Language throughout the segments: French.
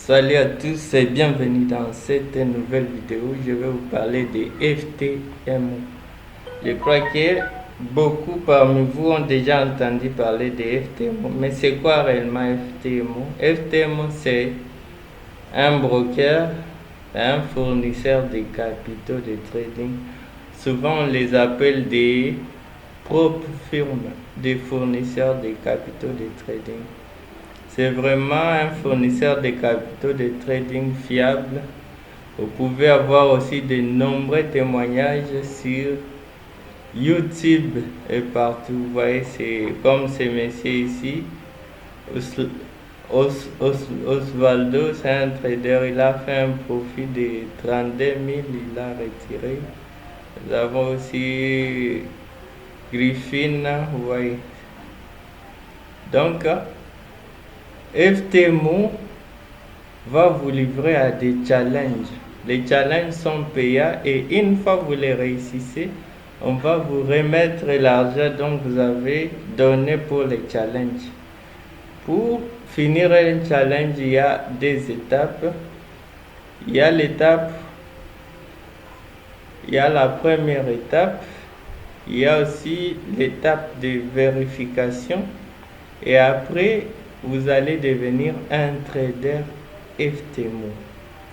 Salut à tous et bienvenue dans cette nouvelle vidéo. Je vais vous parler de FTMO. Je crois que beaucoup parmi vous ont déjà entendu parler de FTMO. Mais c'est quoi réellement FTMO? FTMO, c'est un broker, un fournisseur de capitaux de trading. Souvent, on les appelle des propres firmes, des fournisseurs de capitaux de trading. C'est vraiment un fournisseur de capitaux de trading fiable. Vous pouvez avoir aussi de nombreux témoignages sur YouTube et partout. Vous voyez, c'est comme ce monsieur ici, Osvaldo, c'est un trader. Il a fait un profit de 32 000, il a retiré. Nous avons aussi Griffin, vous voyez. Donc, FTMO va vous livrer à des challenges. Les challenges sont payants et une fois que vous les réussissez, on va vous remettre l'argent dont vous avez donné pour les challenges. Pour finir un challenge, il y a des étapes. Il y a la première étape. Il y a aussi l'étape de vérification. Et après, vous allez devenir un trader FTMO.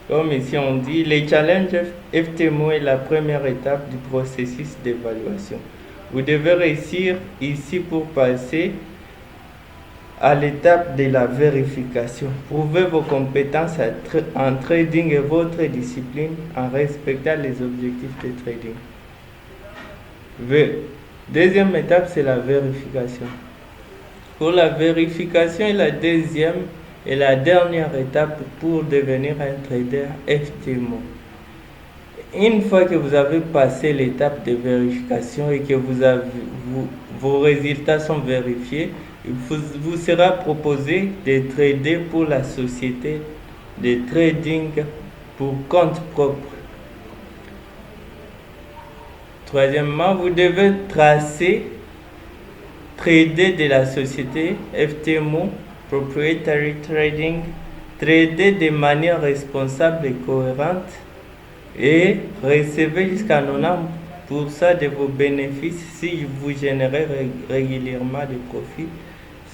Comme ici on dit, les challenges FTMO est la première étape du processus d'évaluation. Vous devez réussir ici pour passer à l'étape de la vérification. Prouvez vos compétences en trading et votre discipline en respectant les objectifs de trading. Deuxième étape, c'est la vérification. Pour la vérification est la deuxième et la dernière étape pour devenir un trader FTMO. Une fois que vous avez passé l'étape de vérification et que vos résultats sont vérifiés, il vous sera proposé de trader pour la société de trading pour compte propre. Troisièmement, vous devez trader de la société FTMO, Proprietary Trading, trader de manière responsable et cohérente et recevez jusqu'à 90% de vos bénéfices si vous générez régulièrement des profits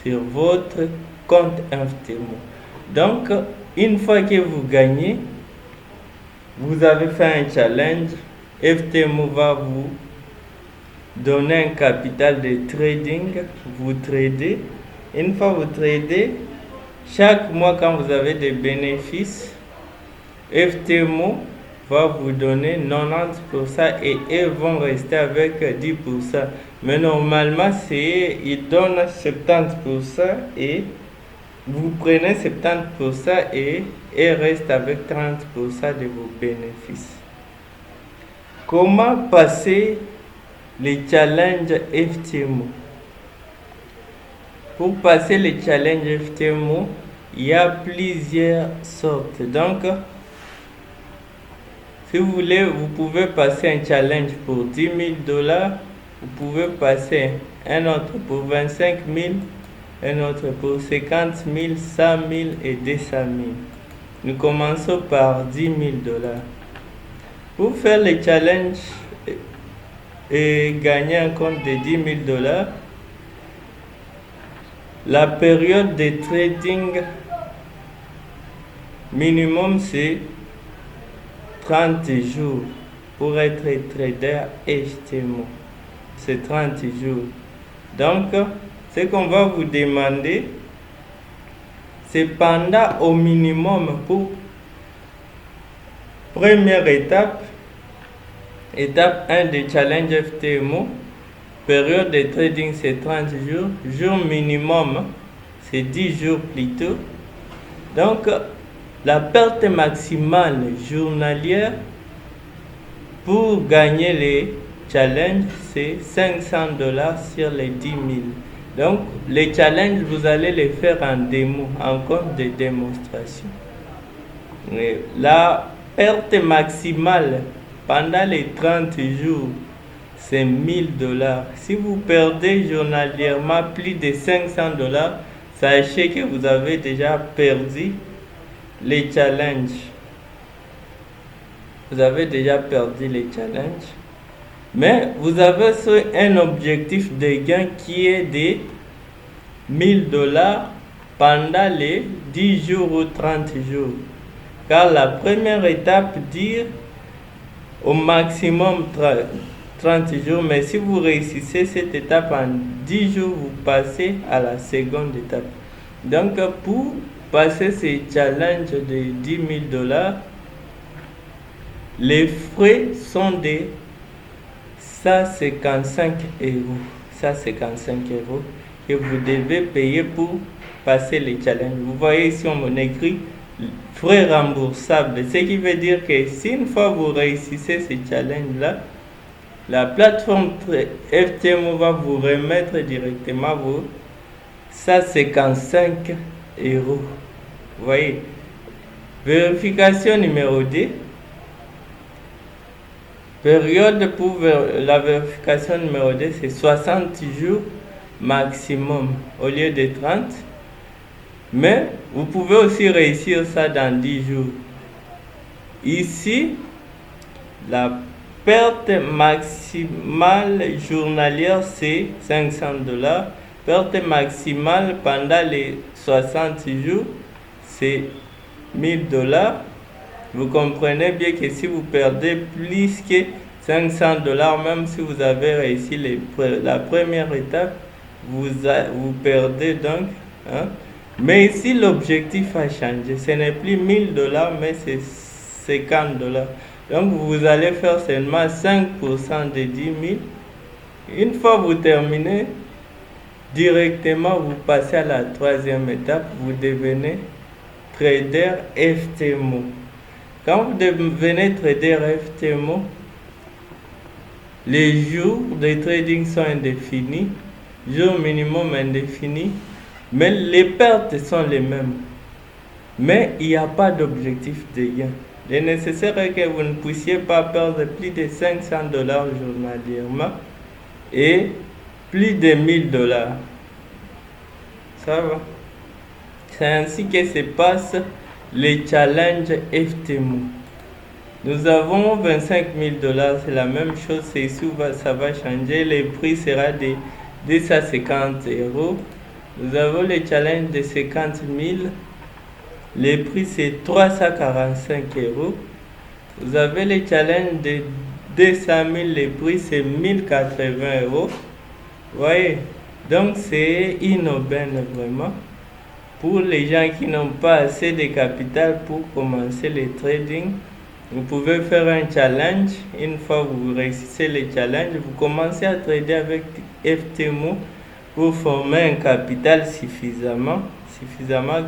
sur votre compte FTMO. Donc, une fois que vous gagnez, vous avez fait un challenge, FTMO va vous donner un capital de trading, vous tradez. Une fois vous tradez, chaque mois quand vous avez des bénéfices, FTMO va vous donner 90% et eux vont rester avec 10%. Mais normalement, ils donnent 70% et vous prenez 70% et ils restent avec 30% de vos bénéfices. Comment passer les challenges FTMO? Pour passer les challenges FTMO, il y a plusieurs sortes. Donc, si vous voulez, vous pouvez passer un challenge pour 10 000 $. Vous pouvez passer un autre pour 25 000, un autre pour 50 000, 100 000 et 200 000. Nous commençons par 10 000 $. Pour faire les challenges et gagner un compte de 10 000 $, la période de trading minimum c'est 30 jours pour être trader FTMO. C'est 30 jours. Donc, ce qu'on va vous demander, c'est pendant au minimum pour première étape, étape 1 de challenge FTMO, période de trading c'est 30 jours, jour minimum c'est 10 jours plutôt. Donc la perte maximale journalière pour gagner les challenges c'est 500 $ sur les 10 000. Donc les challenges vous allez les faire en démo, en compte de démonstration. La perte maximale pendant les 30 jours c'est 1 000 $. Si vous perdez journalièrement plus de 500 $, sachez que vous avez déjà perdu les challenges. Vous avez déjà perdu les challenges. Mais vous avez un objectif de gain qui est de $1000 pendant les 10 jours ou 30 jours. Car la première étape dit au maximum 30 jours, mais si vous réussissez cette étape en 10 jours, vous passez à la seconde étape. Donc pour passer ces challenges de $10 000, les frais sont de 155 €. 155 € que vous devez payer pour passer les challenges. Vous voyez ici on écrit frais remboursables, ce qui veut dire que si une fois vous réussissez ces challenges-là, la plateforme FTMO va vous remettre directement vos 155 €. Vous voyez, vérification numéro 2. Période pour la vérification numéro 2, c'est 60 jours maximum au lieu de 30. Mais vous pouvez aussi réussir ça dans 10 jours. Ici, la perte maximale journalière, c'est $500. Perte maximale pendant les 60 jours, c'est $1000. Vous comprenez bien que si vous perdez plus que $500, même si vous avez réussi la première étape, vous perdez donc. Mais ici, l'objectif a changé. Ce n'est plus $1000, mais c'est $50. Donc, vous allez faire seulement 5% de 10 000. Une fois vous terminez, directement, vous passez à la troisième étape. Vous devenez trader FTMO. Quand vous devenez trader FTMO, les jours de trading sont indéfinis, jour minimum indéfini, mais les pertes sont les mêmes. Mais il n'y a pas d'objectif de gain. Le nécessaire est que vous ne puissiez pas perdre plus de $500 journalièrement et plus de $1000. Ça va? C'est ainsi que se passe les challenges FTMO. Nous avons $25 000, c'est la même chose, ça va changer, le prix sera de 250 €. Nous avons le challenge de 50 000, le prix c'est 345 €. Vous avez le challenge de 200 000, le prix c'est 1080 €. Vous voyez, donc c'est une aubaine vraiment pour les gens qui n'ont pas assez de capital pour commencer le trading. Vous pouvez faire un challenge. Une fois vous réussissez le challenge, vous commencez à trader avec FTMO pour former un capital suffisamment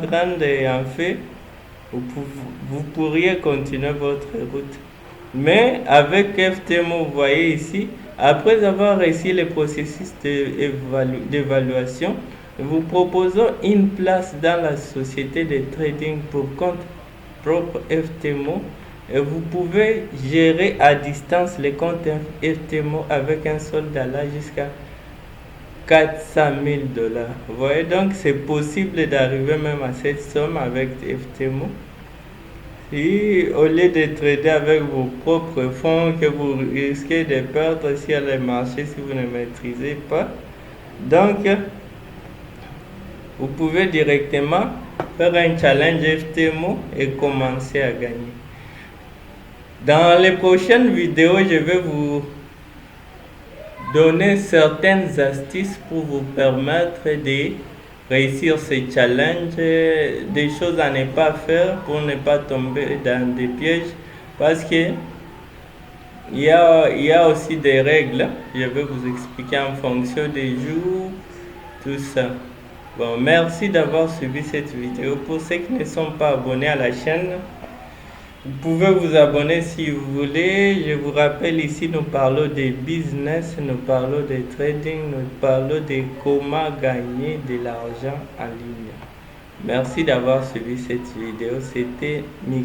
grand, et en fait vous pourriez continuer votre route. Mais avec FTMO, vous voyez ici, après avoir réussi le processus d'évaluation, nous vous proposons une place dans la société de trading pour compte propre FTMO, et vous pouvez gérer à distance les comptes FTMO avec un solde allant jusqu'à $400 000. Vous voyez, donc c'est possible d'arriver même à cette somme avec FTMO. Et au lieu de trader avec vos propres fonds que vous risquez de perdre sur les marchés si vous ne maîtrisez pas. Donc, vous pouvez directement faire un challenge FTMO et commencer à gagner. Dans les prochaines vidéos, je vais vous donner certaines astuces pour vous permettre de réussir ces challenges, des choses à ne pas faire pour ne pas tomber dans des pièges, parce que il y a aussi des règles. Je vais vous expliquer en fonction des jours, tout ça. Bon, merci d'avoir suivi cette vidéo. Pour ceux qui ne sont pas abonnés à la chaîne, vous pouvez vous abonner si vous voulez. Je vous rappelle, ici nous parlons de business, nous parlons de trading, nous parlons de comment gagner de l'argent en ligne. Merci d'avoir suivi cette vidéo. C'était Mika.